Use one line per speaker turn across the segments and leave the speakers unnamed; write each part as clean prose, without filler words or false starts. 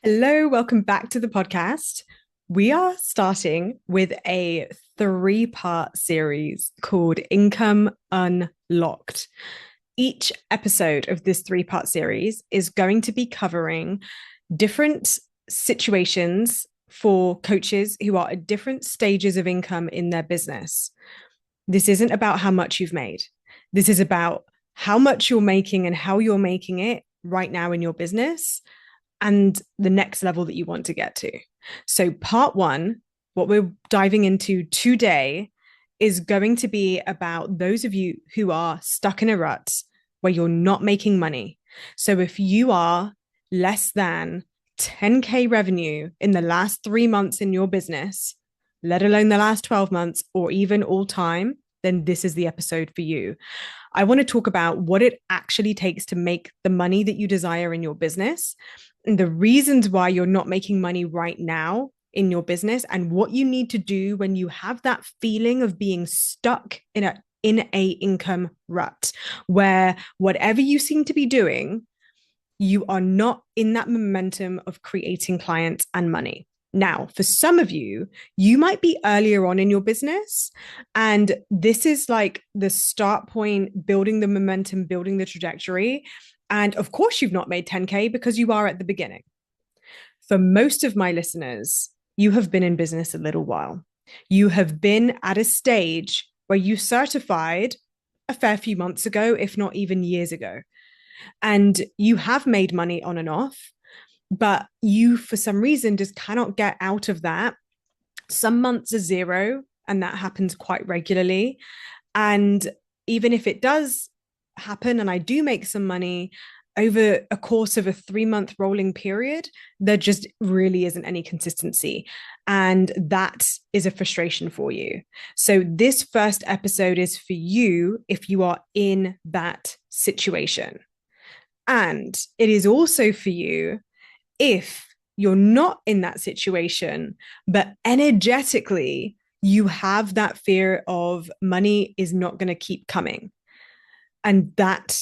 Hello, welcome back to the podcast. We are starting with a three-part series called Income Unlocked. Each episode of this three-part series is going to be covering different situations for coaches who are at different stages of income in their business. This isn't about how much you've made. This is about how much you're making and how you're making it right now in your business and the next level that you want to get to. So, part one, what we're diving into today is going to be about those of you who are stuck in a rut where you're not making money. So, if you are less than 10K revenue in the last 3 months in your business, let alone the last 12 months or even all time, then this is the episode for you. I want to talk about what it actually takes to make the money that you desire in your business, and the reasons why you're not making money right now in your business, and what you need to do when you have that feeling of being stuck in a income rut where whatever you seem to be doing, you are not in that momentum of creating clients and money. Now, for some of you, you might be earlier on in your business, and this is like the start point, building the momentum, building the trajectory. And of course, you've not made 10K because you are at the beginning. For most of my listeners, you have been in business a little while. You have been at a stage where you certified a fair few months ago, if not even years ago. And you have made money on and off, but you, for some reason, just cannot get out of that. Some months are zero, and that happens quite regularly. And even if it does happen and I do make some money over a course of a 3 month rolling period, there just really isn't any consistency. And that is a frustration for you. So, this first episode is for you if you are in that situation. And it is also for you if you're not in that situation, but energetically, you have that fear of money is not going to keep coming. And that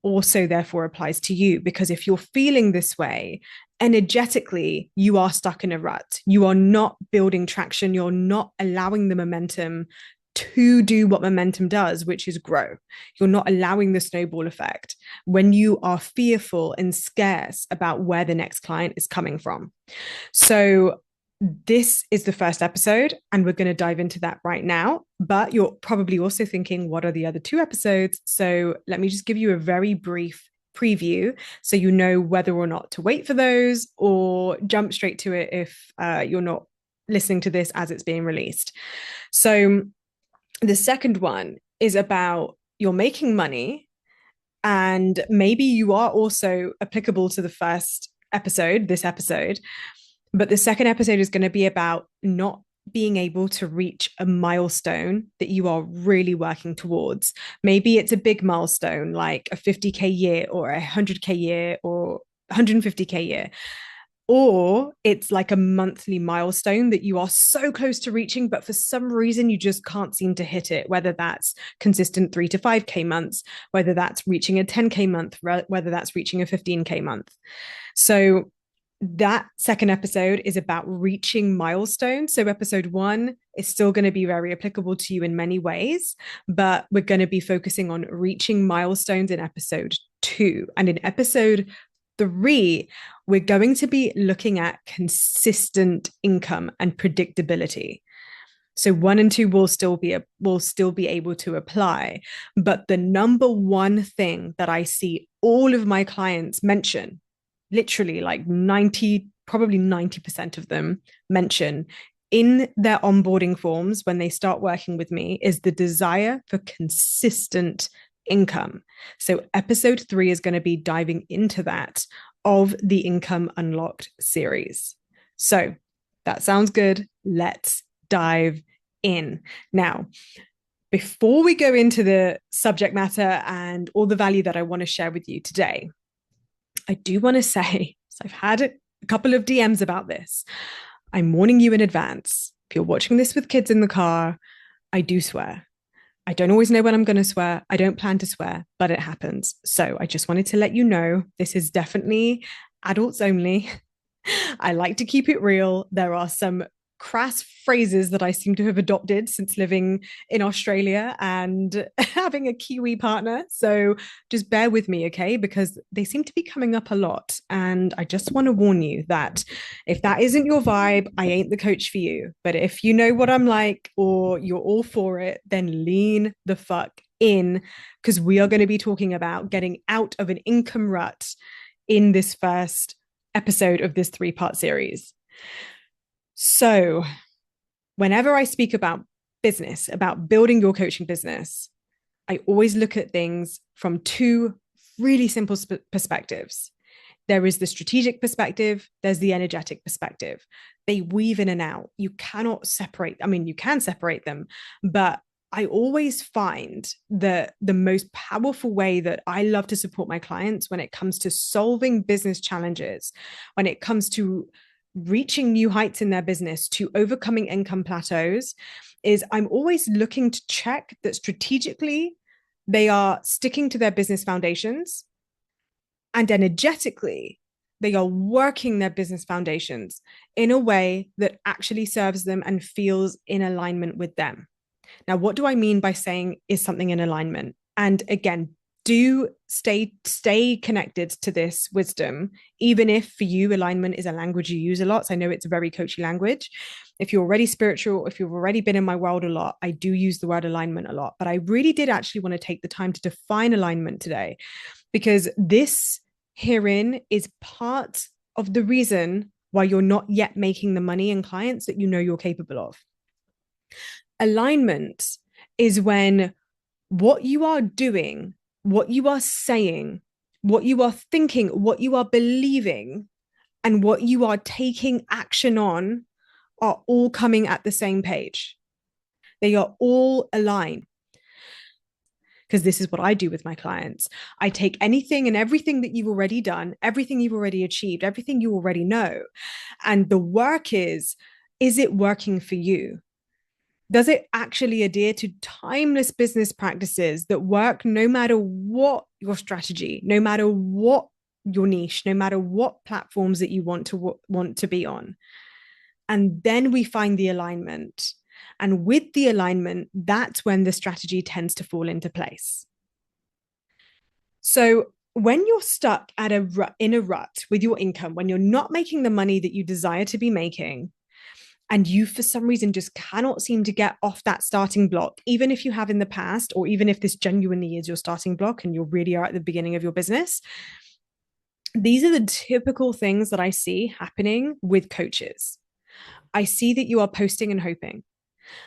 also, therefore, applies to you, because if you're feeling this way, energetically, you are stuck in a rut. You are not building traction. You're not allowing the momentum to do what momentum does, which is grow. You're not allowing the snowball effect when you are fearful and scarce about where the next client is coming from. So, this is the first episode, and we're going to dive into that right now. But you're probably also thinking, what are the other two episodes? So, let me just give you a very brief preview so you know whether or not to wait for those or jump straight to it if you're not listening to this as it's being released. So, the second one is about you're making money, and maybe you are also applicable to the first episode, this episode. But the second episode is going to be about not being able to reach a milestone that you are really working towards. Maybe it's a big milestone like a 50K year or a 100K year or 150K year. Or it's like a monthly milestone that you are so close to reaching, but for some reason you just can't seem to hit it, whether that's consistent 3 to 5K months, whether that's reaching a 10K month, whether that's reaching a 15K month. So that second episode is about reaching milestones. So, episode one is still going to be very applicable to you in many ways, but we're going to be focusing on reaching milestones in episode two. And in episode three, we're going to be looking at consistent income and predictability. So one and two will still be able to apply, but the number one thing that I see all of my clients mention, literally like 90, probably 90% of them mention in their onboarding forms when they start working with me, is the desire for consistent income. So episode three is going to be diving into that of the Income Unlocked series. So that sounds good. Let's dive in. Now, before we go into the subject matter and all the value that I want to share with you today, I do want to say, so I've had a couple of DMs about this. I'm warning you in advance. If you're watching this with kids in the car, I do swear. I don't always know when I'm going to swear. I don't plan to swear, but it happens. So I just wanted to let you know this is definitely adults only. I like to keep it real. There are some crass phrases that I seem to have adopted since living in Australia and having a Kiwi partner. So just bear with me, okay? Because they seem to be coming up a lot. And I just want to warn you that if that isn't your vibe, I ain't the coach for you. But if you know what I'm like or you're all for it, then lean the fuck in because we are going to be talking about getting out of an income rut in this first episode of this three-part series. So, whenever I speak about business, about building your coaching business, I always look at things from two really simple perspectives. There is the strategic perspective, there's the energetic perspective. They weave in and out. You cannot separate, I mean, you can separate them, but I always find that the most powerful way that I love to support my clients when it comes to solving business challenges, when it comes to reaching new heights in their business, to overcoming income plateaus, is I'm always looking to check that strategically they are sticking to their business foundations and energetically they are working their business foundations in a way that actually serves them and feels in alignment with them. Now, what do I mean by saying is something in alignment? And again, do stay connected to this wisdom, even if for you alignment is a language you use a lot. So I know it's a very coachy language. If you're already spiritual, if you've already been in my world a lot, I do use the word alignment a lot. But I really did actually want to take the time to define alignment today, because this herein is part of the reason why you're not yet making the money and clients that you know you're capable of. Alignment is when what you are doing, what you are saying, what you are thinking, what you are believing, and what you are taking action on are all coming at the same page. They are all aligned. Because this is what I do with my clients. I take anything and everything that you've already done, everything you've already achieved, everything you already know. And the work is it working for you? Does it actually adhere to timeless business practices that work no matter what your strategy, no matter what your niche, no matter what platforms that you want to be on? And then we find the alignment. And with the alignment, that's when the strategy tends to fall into place. So when you're stuck in a rut with your income, when you're not making the money that you desire to be making, and you for some reason just cannot seem to get off that starting block, even if you have in the past, or even if this genuinely is your starting block and you really are at the beginning of your business, these are the typical things that I see happening with coaches. I see that you are posting and hoping,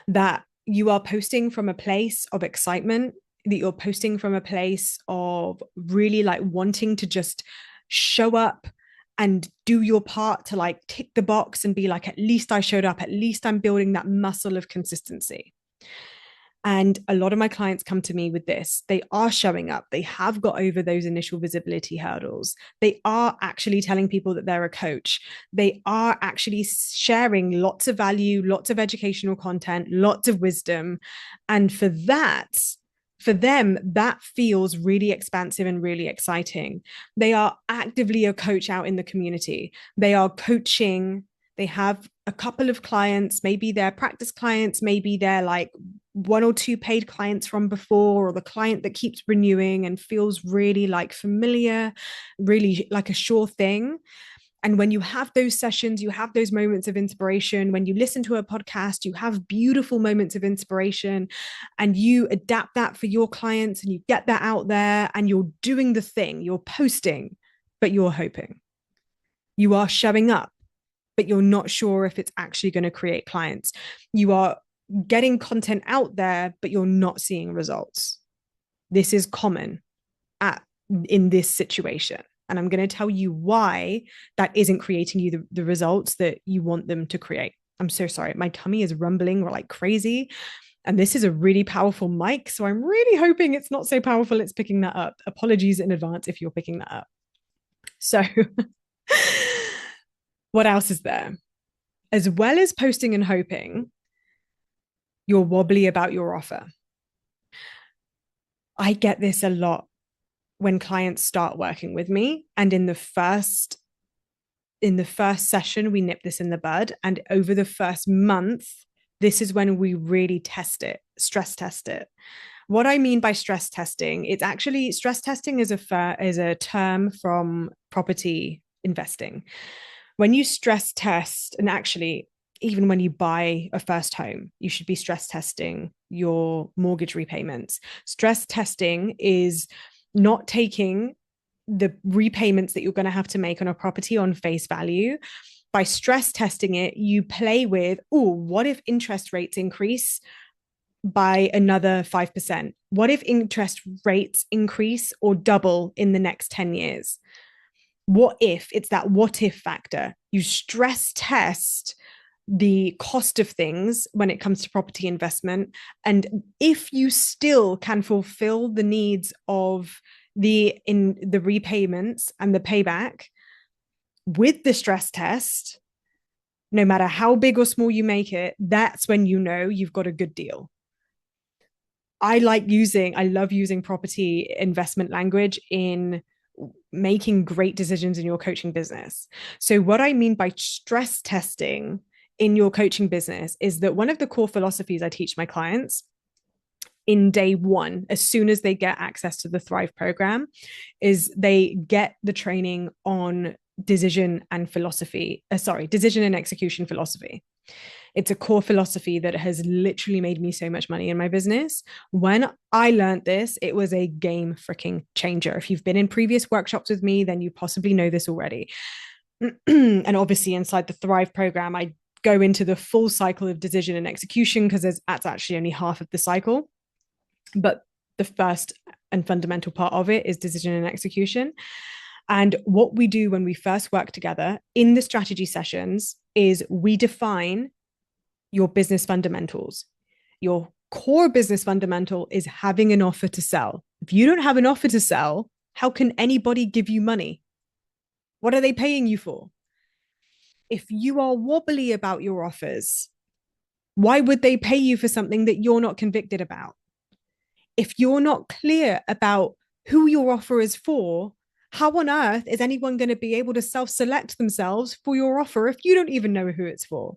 that you are posting from a place of excitement, that you're posting from a place of really like wanting to just show up and do your part to like tick the box and be like, at least I showed up, at least I'm building that muscle of consistency. And a lot of my clients come to me with this. They are showing up. They have got over those initial visibility hurdles. They are actually telling people that they're a coach. They are actually sharing lots of value, lots of educational content, lots of wisdom. And for them, that feels really expansive and really exciting. They are actively a coach out in the community. They are coaching. They have a couple of clients, maybe they're practice clients, maybe they're like one or two paid clients from before, or the client that keeps renewing and feels really like familiar, really like a sure thing. And when you have those sessions, you have those moments of inspiration. When you listen to a podcast, you have beautiful moments of inspiration and you adapt that for your clients and you get that out there and you're doing the thing, you're posting, but you're hoping. You are showing up, but you're not sure if it's actually going to create clients. You are getting content out there, but you're not seeing results. This is common in this situation. And I'm going to tell you why that isn't creating you the results that you want them to create. I'm so sorry. My tummy is rumbling like crazy. And this is a really powerful mic. So I'm really hoping it's not so powerful it's picking that up. Apologies in advance if you're picking that up. So what else is there? As well as posting and hoping, you're wobbly about your offer. I get this a lot when clients start working with me. And in the first in the first session, we nip this in the bud. And over the first month, this is when we really test it, stress test it. What I mean by stress testing, it's actually stress testing is a term from property investing. When you stress test, and actually, even when you buy a first home, you should be stress testing your mortgage repayments. Stress testing is not taking the repayments that you're going to have to make on a property on face value. By stress testing it, you play with, oh, what if interest rates increase by another 5%? What if interest rates increase or double in the next 10 years? What if? It's that what if factor. You stress test the cost of things when it comes to property investment. And if you still can fulfill the needs of the repayments and the payback with the stress test, no matter how big or small you make it, that's when you know you've got a good deal. I love using property investment language in making great decisions in your coaching business. So, what I mean by stress testing in your coaching business is that one of the core philosophies I teach my clients in day one, as soon as they get access to the Thrive program, is they get the training on decision and execution philosophy. It's a core philosophy that has literally made me so much money in my business. When I learned this, it was a game freaking changer. If you've been in previous workshops with me, then you possibly know this already. And obviously inside the Thrive program, I go into the full cycle of decision and execution because that's actually only half of the cycle. But the first and fundamental part of it is decision and execution. And what we do when we first work together in the strategy sessions is we define your business fundamentals. Your core business fundamental is having an offer to sell. If you don't have an offer to sell, how can anybody give you money? What are they paying you for? If you are wobbly about your offers, why would they pay you for something that you're not convicted about? If you're not clear about who your offer is for, how on earth is anyone going to be able to self-select themselves for your offer if you don't even know who it's for?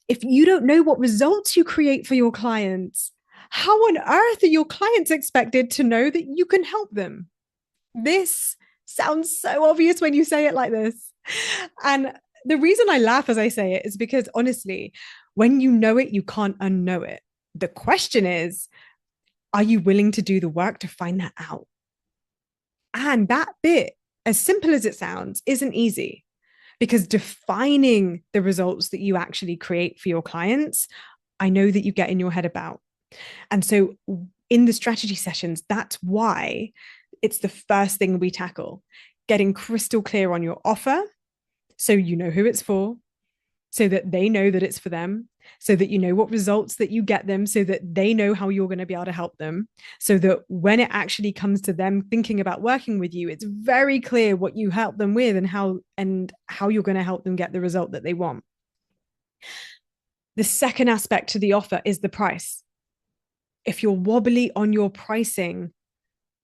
If you don't know what results you create for your clients, how on earth are your clients expected to know that you can help them? This sounds so obvious when you say it like this. And the reason I laugh as I say it is because honestly, when you know it, you can't unknow it. The question is, are you willing to do the work to find that out? And that bit, as simple as it sounds, isn't easy, because defining the results that you actually create for your clients, I know that you get in your head about. And so in the strategy sessions, that's why it's the first thing we tackle, getting crystal clear on your offer so you know who it's for, so that they know that it's for them, so that you know what results that you get them, so that they know how you're going to be able to help them, so that when it actually comes to them thinking about working with you, it's very clear what you help them with and how you're going to help them get the result that they want. The second aspect to the offer is the price. If you're wobbly on your pricing,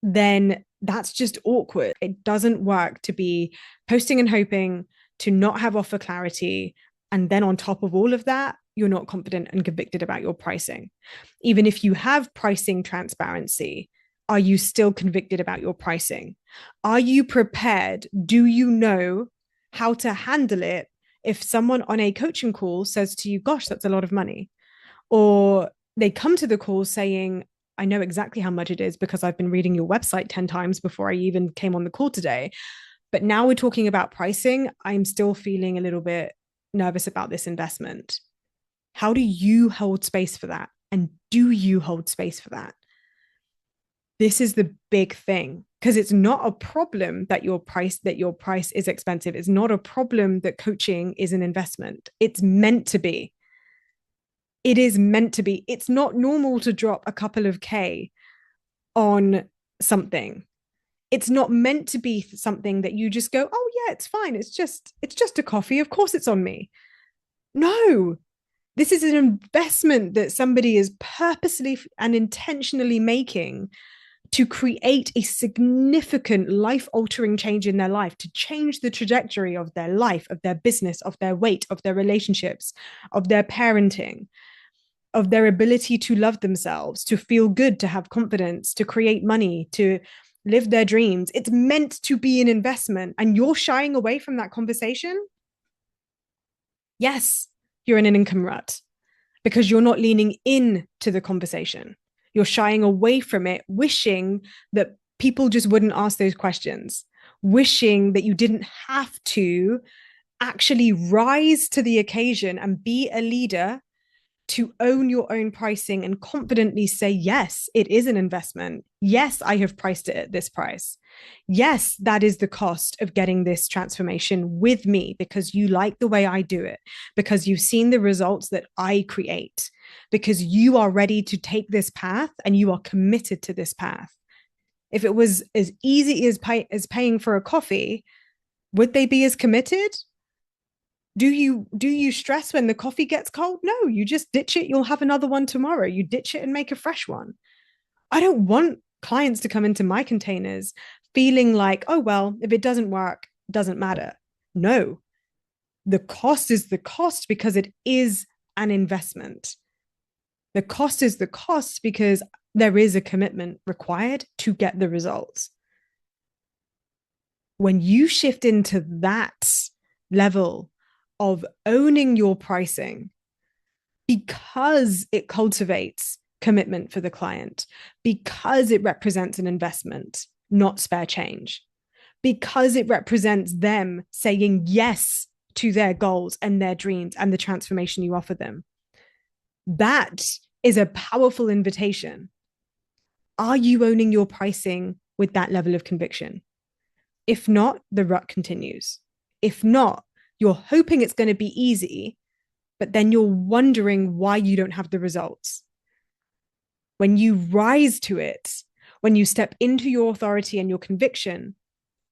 then that's just awkward. It doesn't work to be posting and hoping, to not have offer clarity, and then on top of all of that, you're not confident and convicted about your pricing. Even if you have pricing transparency, are you still convicted about your pricing? Are you prepared? Do you know how to handle it if someone on a coaching call says to you, gosh, that's a lot of money? Or they come to the call saying, I know exactly how much it is because I've been reading your website 10 times before I even came on the call today. But now we're talking about pricing. I'm still feeling a little bit nervous about this investment. How do you hold space for that? And do you hold space for that? This is the big thing, because it's not a problem that your price is expensive. It's not a problem that coaching is an investment. It's meant to be. It is meant to be. It's not normal to drop a couple of K on something. It's not meant to be something that you just go, oh yeah, it's fine. It's just a coffee. Of course it's on me. No, this is an investment that somebody is purposely and intentionally making to create a significant life altering change in their life, to change the trajectory of their life, of their business, of their weight, of their relationships, of their parenting, of their ability to love themselves, to feel good, to have confidence, to create money, to live their dreams. It's meant to be an investment, and you're shying away from that conversation. Yes, you're in an income rut because you're not leaning in to the conversation. You're shying away from it, wishing that people just wouldn't ask those questions, wishing that you didn't have to actually rise to the occasion and be a leader to own your own pricing and confidently say, yes, it is an investment. Yes, I have priced it at this price. Yes, that is the cost of getting this transformation with me because you like the way I do it, because you've seen the results that I create, because you are ready to take this path and you are committed to this path. If it was as easy as paying for a coffee, would they be as committed? Do you stress when the coffee gets cold? No, you just ditch it. You'll have another one tomorrow. You ditch it and make a fresh one. I don't want clients to come into my containers feeling like, oh, well, if it doesn't work, it doesn't matter. No, the cost is the cost because it is an investment. The cost is the cost because there is a commitment required to get the results. When you shift into that level of owning your pricing because it cultivates commitment for the client, because it represents an investment, not spare change, because it represents them saying yes to their goals and their dreams and the transformation you offer them. That is a powerful invitation. Are you owning your pricing with that level of conviction? If not, the rut continues. If not, you're hoping it's going to be easy, but then you're wondering why you don't have the results. When you rise to it, when you step into your authority and your conviction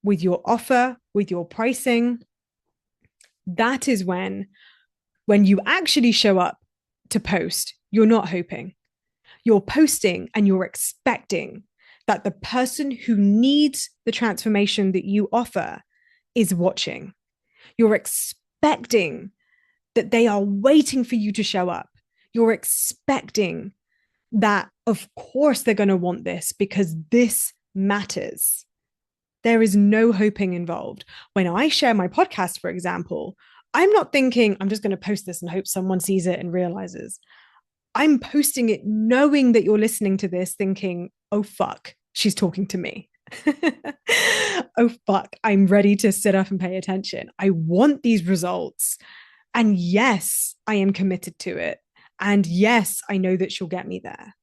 with your offer, with your pricing, that is when you actually show up to post, you're not hoping. You're posting and you're expecting that the person who needs the transformation that you offer is watching. You're expecting that they are waiting for you to show up. You're expecting that, of course, they're going to want this because this matters. There is no hoping involved. When I share my podcast, for example, I'm not thinking, I'm just going to post this and hope someone sees it and realizes. I'm posting it knowing that you're listening to this thinking, oh, fuck, she's talking to me. Oh, fuck, I'm ready to sit up and pay attention. I want these results. And yes, I am committed to it. And yes, I know that she'll get me there.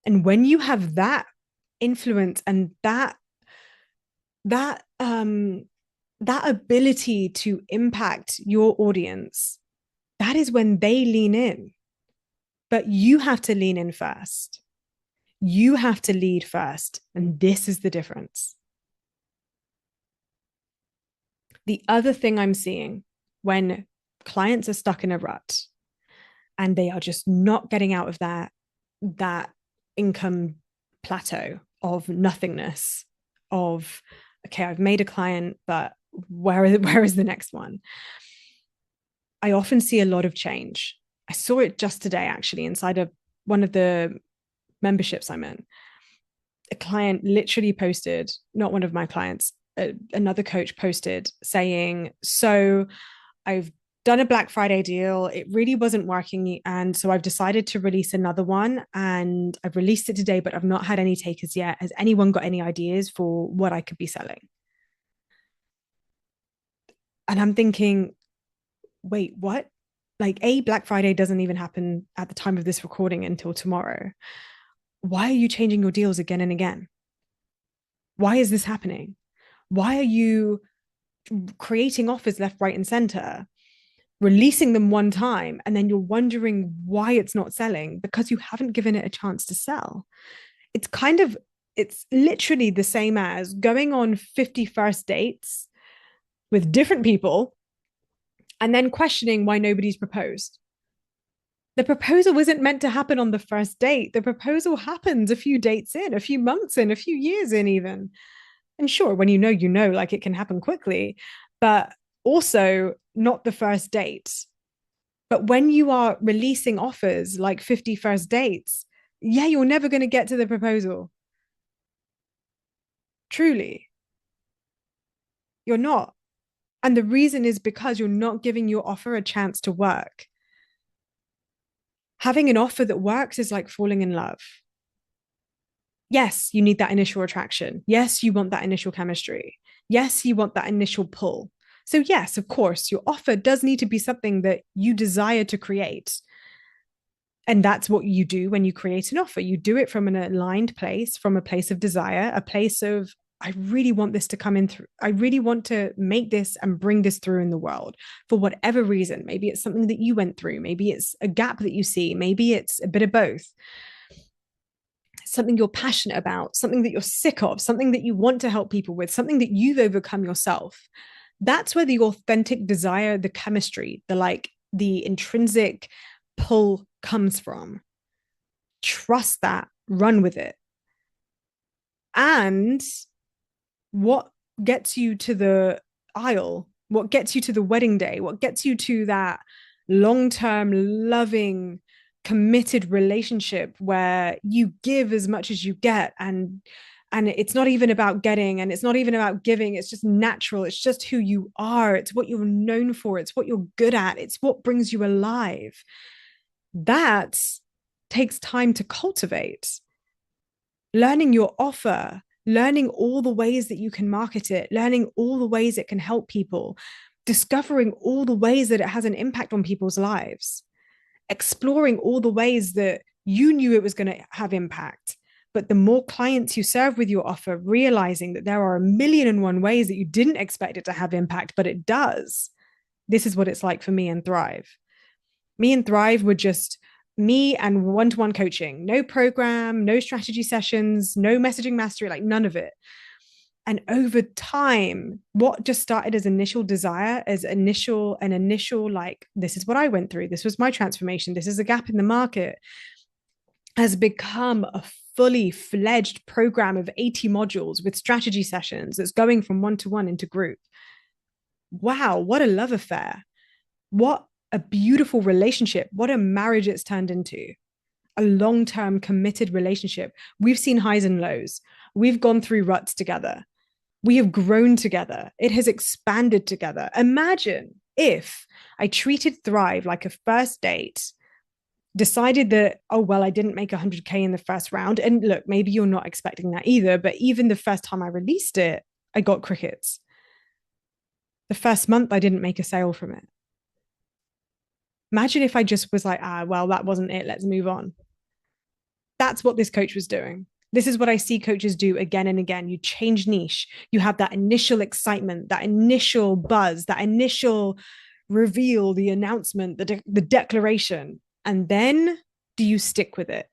And when you have that influence and that ability to impact your audience, that is when they lean in. But you have to lean in first. You have to lead first. And this is the difference. The other thing I'm seeing when clients are stuck in a rut and they are just not getting out of that income plateau of nothingness, of, okay, I've made a client, but where is the next one? I often see a lot of change. I saw it just today, actually, inside of one of the memberships I'm in. A client literally posted, not one of my clients, another coach posted saying, so I've done a Black Friday deal. It really wasn't working. And so I've decided to release another one and I've released it today, but I've not had any takers yet. Has anyone got any ideas for what I could be selling? And I'm thinking, wait, what? Like, Black Friday doesn't even happen at the time of this recording until tomorrow. Why are you changing your deals again and again? Why is this happening? Why are you creating offers left, right, and center, releasing them one time, and then you're wondering why it's not selling? Because you haven't given it a chance to sell. It's literally the same as going on 50 first dates with different people and then questioning why nobody's proposed. The proposal isn't meant to happen on the first date. The proposal happens a few dates in, a few months in, a few years in, even. And sure, when you know, like it can happen quickly, but also not the first date. But when you are releasing offers like 50 first dates, yeah, you're never going to get to the proposal. Truly, you're not. And the reason is because you're not giving your offer a chance to work. Having an offer that works is like falling in love. Yes, you need that initial attraction. Yes, you want that initial chemistry. Yes, you want that initial pull. So, yes, of course, your offer does need to be something that you desire to create. And that's what you do when you create an offer. You do it from an aligned place, from a place of desire, a place of, I really want this to come in through. I really want to make this and bring this through in the world for whatever reason. Maybe it's something that you went through. Maybe it's a gap that you see. Maybe it's a bit of both. Something you're passionate about, something that you're sick of, something that you want to help people with, something that you've overcome yourself. That's where the authentic desire, the chemistry, the intrinsic pull comes from. Trust that, run with it. And what gets you to the aisle, what gets you to the wedding day, what gets you to that long-term, loving, committed relationship where you give as much as you get, and it's not even about getting, and it's not even about giving. It's just natural. It's just who you are. It's what you're known for. It's what you're good at. It's what brings you alive. That takes time to cultivate. Learning your offer, learning all the ways that you can market it, learning all the ways it can help people, discovering all the ways that it has an impact on people's lives, exploring all the ways that you knew it was going to have impact. But the more clients you serve with your offer, realizing that there are a million and one ways that you didn't expect it to have impact, but it does. This is what it's like for me and Thrive. Me and Thrive were just me and one-to-one coaching, no program, no strategy sessions, no messaging mastery, like none of it. And over time, what just started as initial desire, as an initial, like, this is what I went through, this was my transformation, this is a gap in the market, has become a fully fledged program of 80 modules with strategy sessions that's going from one-to-one into group. Wow, what a love affair. What a beautiful relationship. What a marriage it's turned into. A long-term committed relationship. We've seen highs and lows. We've gone through ruts together. We have grown together. It has expanded together. Imagine if I treated Thrive like a first date, decided that, oh, well, I didn't make 100K in the first round. And look, maybe you're not expecting that either, but even the first time I released it, I got crickets. The first month, I didn't make a sale from it. Imagine if I just was like, well, that wasn't it. Let's move on. That's what this coach was doing. This is what I see coaches do again and again. You change niche. You have that initial excitement, that initial buzz, that initial reveal, the announcement, the declaration. And then do you stick with it?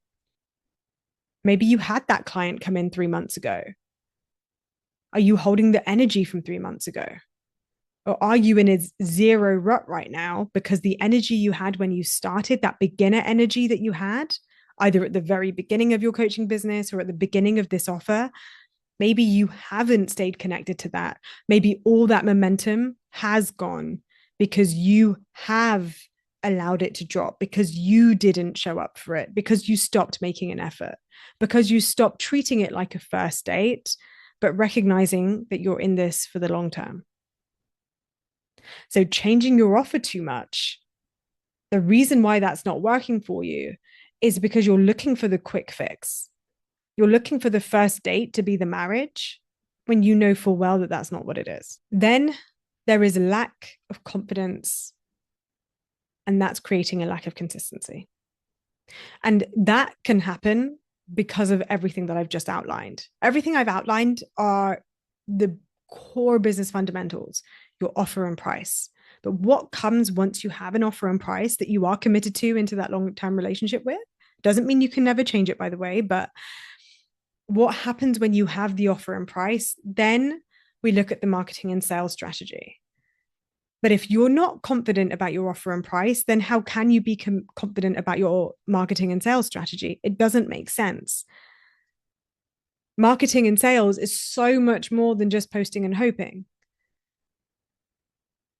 Maybe you had that client come in 3 months ago. Are you holding the energy from 3 months ago? Or are you in a zero rut right now because the energy you had when you started, that beginner energy that you had, either at the very beginning of your coaching business or at the beginning of this offer, maybe you haven't stayed connected to that. Maybe all that momentum has gone because you have allowed it to drop, because you didn't show up for it, because you stopped making an effort, because you stopped treating it like a first date, but recognizing that you're in this for the long term. So changing your offer too much, the reason why that's not working for you is because you're looking for the quick fix. You're looking for the first date to be the marriage when you know full well that that's not what it is. Then there is a lack of confidence, and that's creating a lack of consistency. And that can happen because of everything that I've just outlined. Everything I've outlined are the core business fundamentals, your offer and price. But what comes once you have an offer and price that you are committed to into that long-term relationship with, doesn't mean you can never change it, by the way, but what happens when you have the offer and price, then we look at the marketing and sales strategy. But if you're not confident about your offer and price, then how can you be confident about your marketing and sales strategy? It doesn't make sense. Marketing and sales is so much more than just posting and hoping.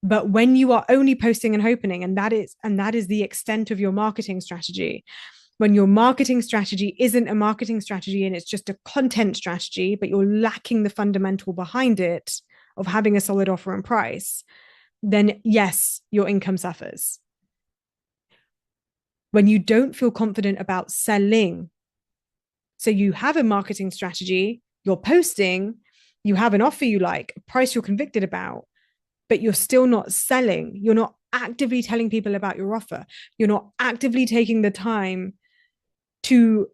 But when you are only posting and hoping, and that is the extent of your marketing strategy, when your marketing strategy isn't a marketing strategy and it's just a content strategy, but you're lacking the fundamental behind it of having a solid offer and price, then yes, your income suffers. When you don't feel confident about selling, so you have a marketing strategy, you're posting, you have an offer you like, a price you're convicted about, but you're still not selling. You're not actively telling people about your offer. You're not actively taking the time to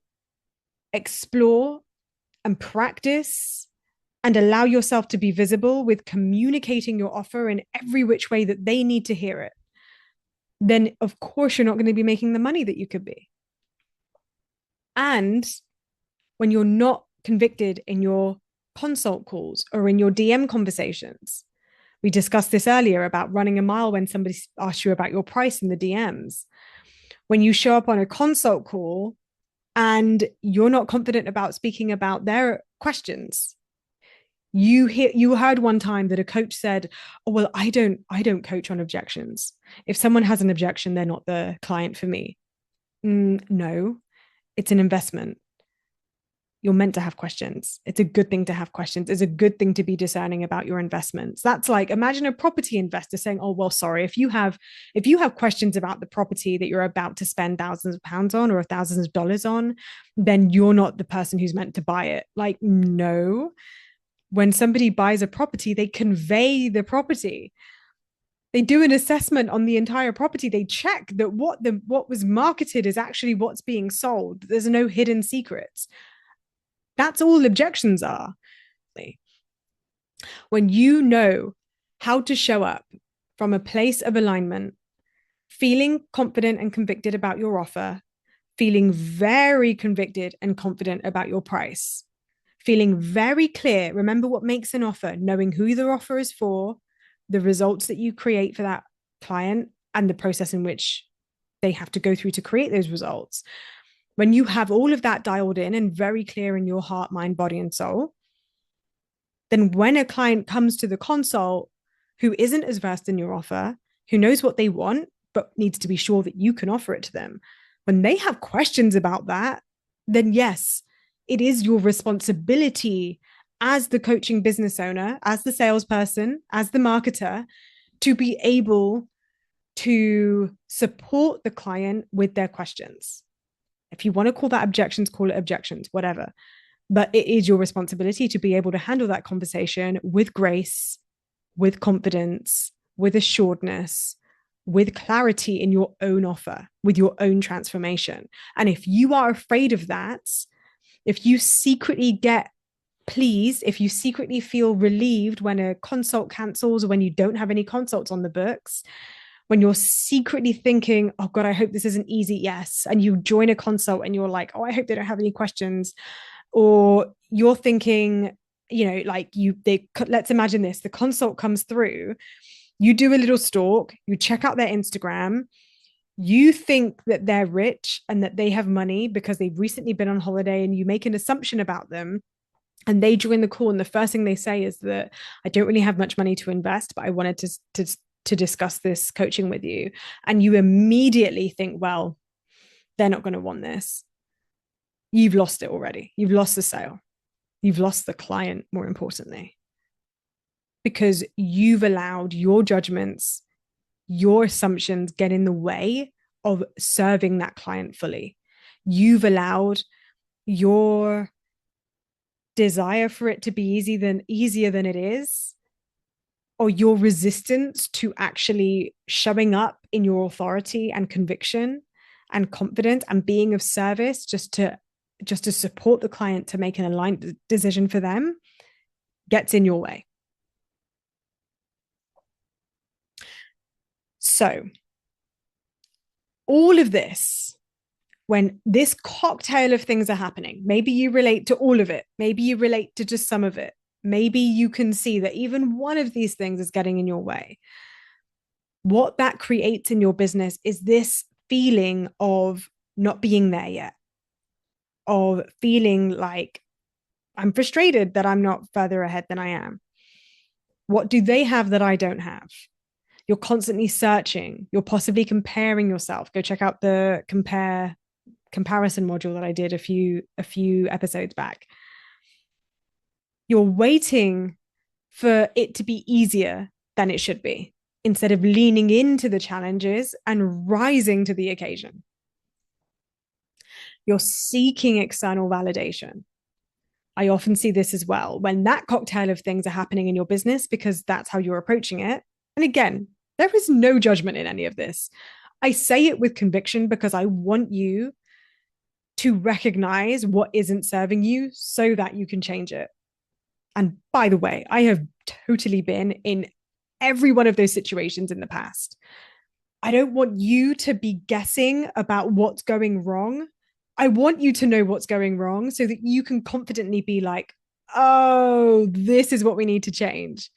explore and practice and allow yourself to be visible with communicating your offer in every which way that they need to hear it, then of course you're not going to be making the money that you could be. And when you're not convicted in your consult calls or in your DM conversations, we discussed this earlier about running a mile when somebody asks you about your price in the DMs. When you show up on a consult call and you're not confident about speaking about their questions, you heard one time that a coach said, "Oh well, I don't coach on objections. If someone has an objection, they're not the client for me." No, it's an investment. You're meant to have questions. It's a good thing to have questions. It's a good thing to be discerning about your investments. That's like, imagine a property investor saying, "Oh, well, sorry, if you have questions about the property that you're about to spend thousands of pounds on or thousands of dollars on, then you're not the person who's meant to buy it." Like, no. When somebody buys a property, they convey the property. They do an assessment on the entire property. They check that what was marketed is actually what's being sold. There's no hidden secrets. That's all objections are. When you know how to show up from a place of alignment, feeling confident and convicted about your offer, feeling very convicted and confident about your price, feeling very clear. Remember what makes an offer: knowing who the offer is for, the results that you create for that client, and the process in which they have to go through to create those results. When you have all of that dialed in and very clear in your heart, mind, body, and soul, then when a client comes to the consult who isn't as versed in your offer, who knows what they want, but needs to be sure that you can offer it to them, when they have questions about that, then yes, it is your responsibility as the coaching business owner, as the salesperson, as the marketer, to be able to support the client with their questions. If you want to call that objections, call it objections, whatever. But it is your responsibility to be able to handle that conversation with grace, with confidence, with assuredness, with clarity in your own offer, with your own transformation. And if you are afraid of that, if you secretly get pleased, if you secretly feel relieved when a consult cancels or when you don't have any consults on the books, when you're secretly thinking, "Oh God, I hope this isn't easy," yes, and you join a consult and you're like, "Oh, I hope they don't have any questions," or you're thinking, let's imagine this: the consult comes through, you do a little stalk, you check out their Instagram, you think that they're rich and that they have money because they've recently been on holiday, and you make an assumption about them. And they join the call, and the first thing they say is that, "I don't really have much money to invest, but I wanted to discuss this coaching with you." And you immediately think, well, they're not going to want this. You've lost it already. You've lost the sale. You've lost the client, more importantly, because you've allowed your judgments, your assumptions get in the way of serving that client fully. You've allowed your desire for it to be easier than it is, or your resistance to actually showing up in your authority and conviction and confidence and being of service, just to support the client to make an aligned decision for them, gets in your way. So all of this, when this cocktail of things are happening, maybe you relate to all of it, maybe you relate to just some of it, maybe you can see that even one of these things is getting in your way. What that creates in your business is this feeling of not being there yet, of feeling like I'm frustrated that I'm not further ahead than I am. What do they have that I don't have? You're constantly searching. You're possibly comparing yourself. Go check out the comparison module that I did a few episodes back. You're waiting for it to be easier than it should be instead of leaning into the challenges and rising to the occasion. You're seeking external validation. I often see this as well when that cocktail of things are happening in your business because that's how you're approaching it. And again, there is no judgment in any of this. I say it with conviction because I want you to recognize what isn't serving you so that you can change it. And by the way, I have totally been in every one of those situations in the past. I don't want you to be guessing about what's going wrong. I want you to know what's going wrong so that you can confidently be like, oh, this is what we need to change.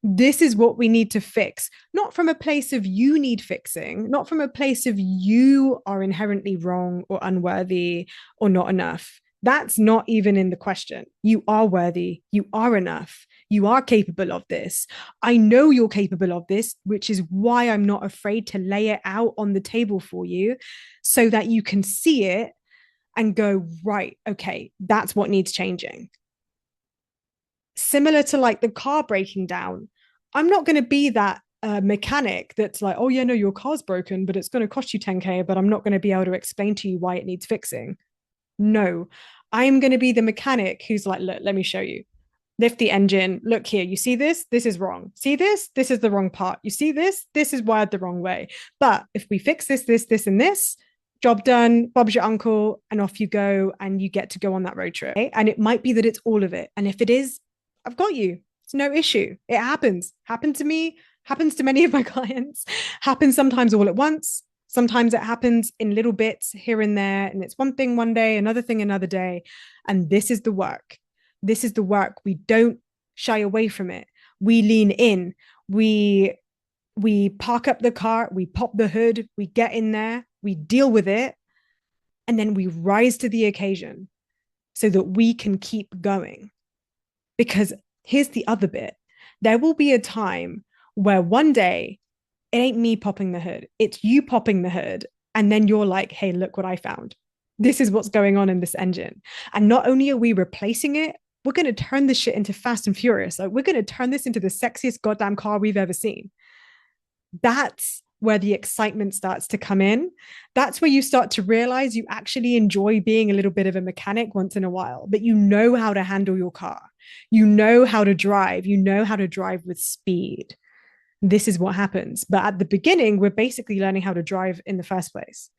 This is what we need to fix. Not from a place of you need fixing, not from a place of you are inherently wrong or unworthy or not enough. That's not even in the question. You are worthy. You are enough. You are capable of this. I know you're capable of this, which is why I'm not afraid to lay it out on the table for you so that you can see it and go, right, okay, that's what needs changing. Similar to like the car breaking down, I'm not going to be that mechanic that's like, oh, yeah, no, your car's broken, but it's going to cost you 10K, but I'm not going to be able to explain to you why it needs fixing. No, I'm going to be the mechanic who's like, look, let me show you. Lift the engine. Look here. You see this? This is wrong. See this? This is the wrong part. You see this? This is wired the wrong way. But if we fix this, and this, job done, Bob's your uncle, and off you go, and you get to go on that road trip. And it might be that it's all of it. And if it is, I've got you. It's no issue. It happens. Happened to me, happens to many of my clients, happens sometimes all at once. Sometimes it happens in little bits here and there, and it's one thing one day, another thing another day. And this is the work. This is the work. We don't shy away from it. We lean in. We park up the car, we pop the hood, we get in there, we deal with it, and then we rise to the occasion so that we can keep going. Because here's the other bit. There will be a time where one day it ain't me popping the hood, it's you popping the hood. And then you're like, hey, look what I found. This is what's going on in this engine. And not only are we replacing it, we're going to turn this shit into Fast and Furious. Like, we're going to turn this into the sexiest goddamn car we've ever seen. That's where the excitement starts to come in. That's where you start to realize you actually enjoy being a little bit of a mechanic once in a while, but you know how to handle your car. You know how to drive. You know how to drive with speed. This is what happens. But at the beginning, we're basically learning how to drive in the first place.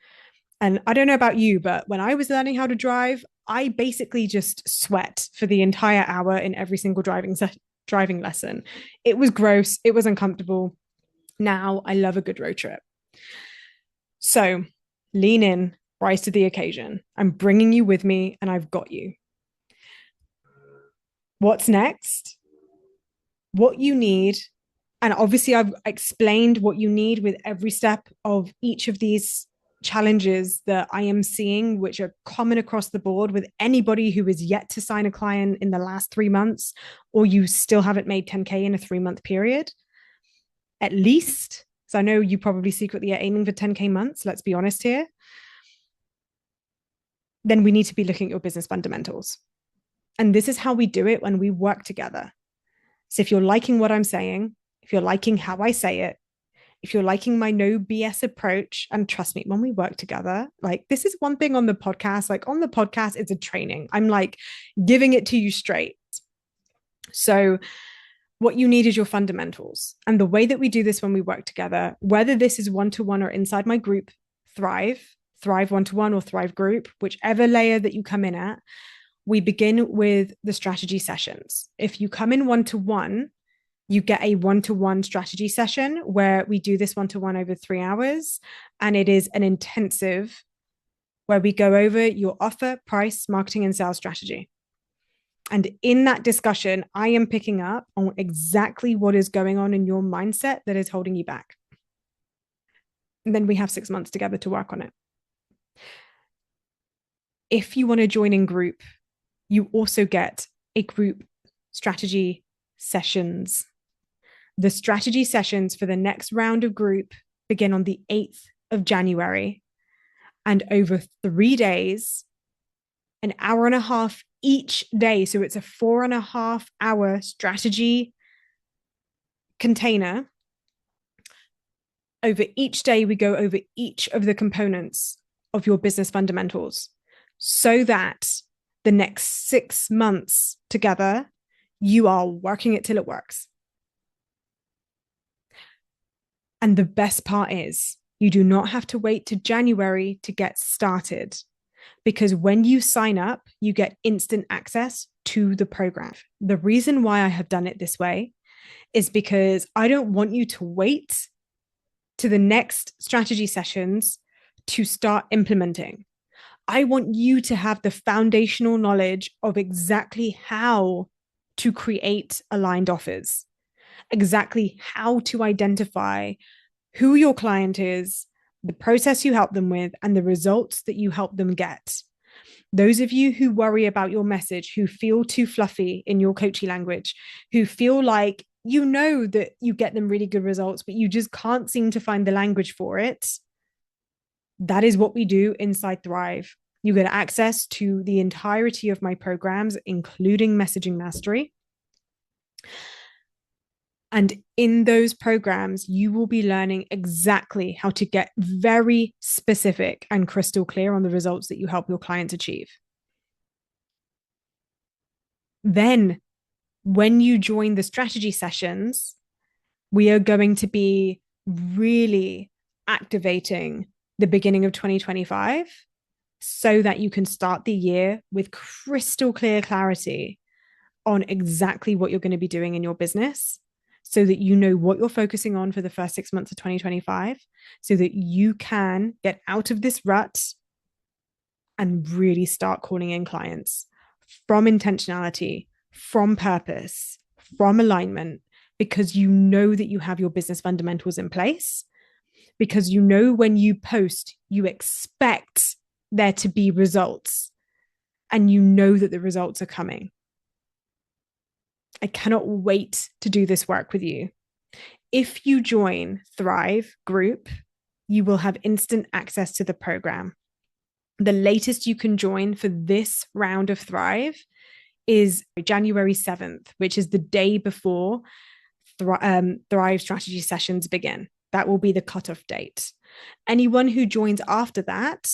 And I don't know about you, but when I was learning how to drive, I basically just sweat for the entire hour in every single driving lesson. It was gross. It was uncomfortable. Now I love a good road trip. So lean in, rise to the occasion. I'm bringing you with me and I've got you. What's next? What you need. And obviously, I've explained what you need with every step of each of these challenges that I am seeing, which are common across the board with anybody who is yet to sign a client in the last 3 months, or you still haven't made 10K in a 3-month period. At least, so I know you probably secretly are aiming for 10K months, let's be honest here, then we need to be looking at your business fundamentals. And this is how we do it when we work together. So if you're liking what I'm saying, if you're liking how I say it, if you're liking my no BS approach, and trust me, when we work together, like, this is one thing on the podcast, like on the podcast, it's a training. I'm like giving it to you straight. So what you need is your fundamentals. And the way that we do this when we work together, whether this is one-to-one or inside my group, Thrive one-to-one or Thrive group, whichever layer that you come in at, we begin with the strategy sessions. If you come in one-to-one, you get a one-to-one strategy session where we do this one-to-one over 3 hours. And it is an intensive where we go over your offer, price, marketing, and sales strategy. And in that discussion, I am picking up on exactly what is going on in your mindset that is holding you back. And then we have 6 months together to work on it. If you want to join in group, you also get a group strategy sessions. The strategy sessions for the next round of group begin on the 8th of January. And over 3 days, an hour and a half each day. So it's a 4.5 hour strategy container. Over each day, we go over each of the components of your business fundamentals so that the next 6 months together, you are working it till it works. And the best part is you do not have to wait to January to get started, because when you sign up, you get instant access to the program. The reason why I have done it this way is because I don't want you to wait to the next strategy sessions to start implementing. I want you to have the foundational knowledge of exactly how to create aligned offers, exactly how to identify who your client is, the process you help them with, and the results that you help them get. Those of you who worry about your message, who feel too fluffy in your coaching language, who feel like you know that you get them really good results, but you just can't seem to find the language for it, that is what we do inside Thrive. You get access to the entirety of my programs, including Messaging Mastery. And in those programs, you will be learning exactly how to get very specific and crystal clear on the results that you help your clients achieve. Then, when you join the strategy sessions, we are going to be really activating the beginning of 2025 so that you can start the year with crystal clear clarity on exactly what you're going to be doing in your business, so that you know what you're focusing on for the first 6 months of 2025, so that you can get out of this rut and really start calling in clients from intentionality, from purpose, from alignment, because you know that you have your business fundamentals in place, because you know when you post, you expect there to be results, and you know that the results are coming. I cannot wait to do this work with you. If you join Thrive Group, you will have instant access to the program. The latest you can join for this round of Thrive is January 7th, which is the day before Thrive strategy sessions begin. That will be the cutoff date. Anyone who joins after that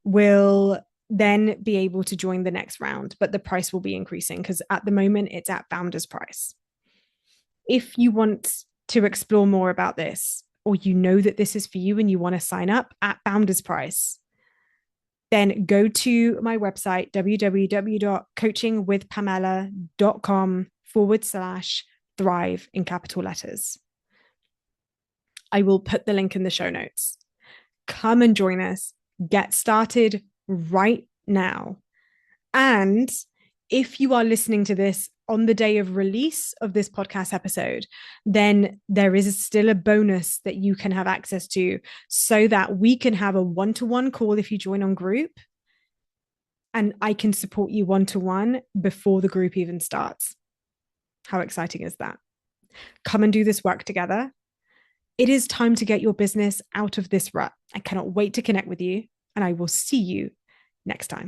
will then be able to join the next round, but the price will be increasing because at the moment it's at founder's price. If you want to explore more about this, or you know that this is for you and you want to sign up at founder's price, then go to my website, www.coachingwithpamela.com/thrive in capital letters. I will put the link in the show notes. Come and join us. Get started right now. And if you are listening to this on the day of release of this podcast episode, then there is still a bonus that you can have access to, so that we can have a one-to-one call if you join on group, and I can support you one-to-one before the group even starts. How exciting is that? Come and do this work together. It is time to get your business out of this rut. I cannot wait to connect with you, and I will see you next time.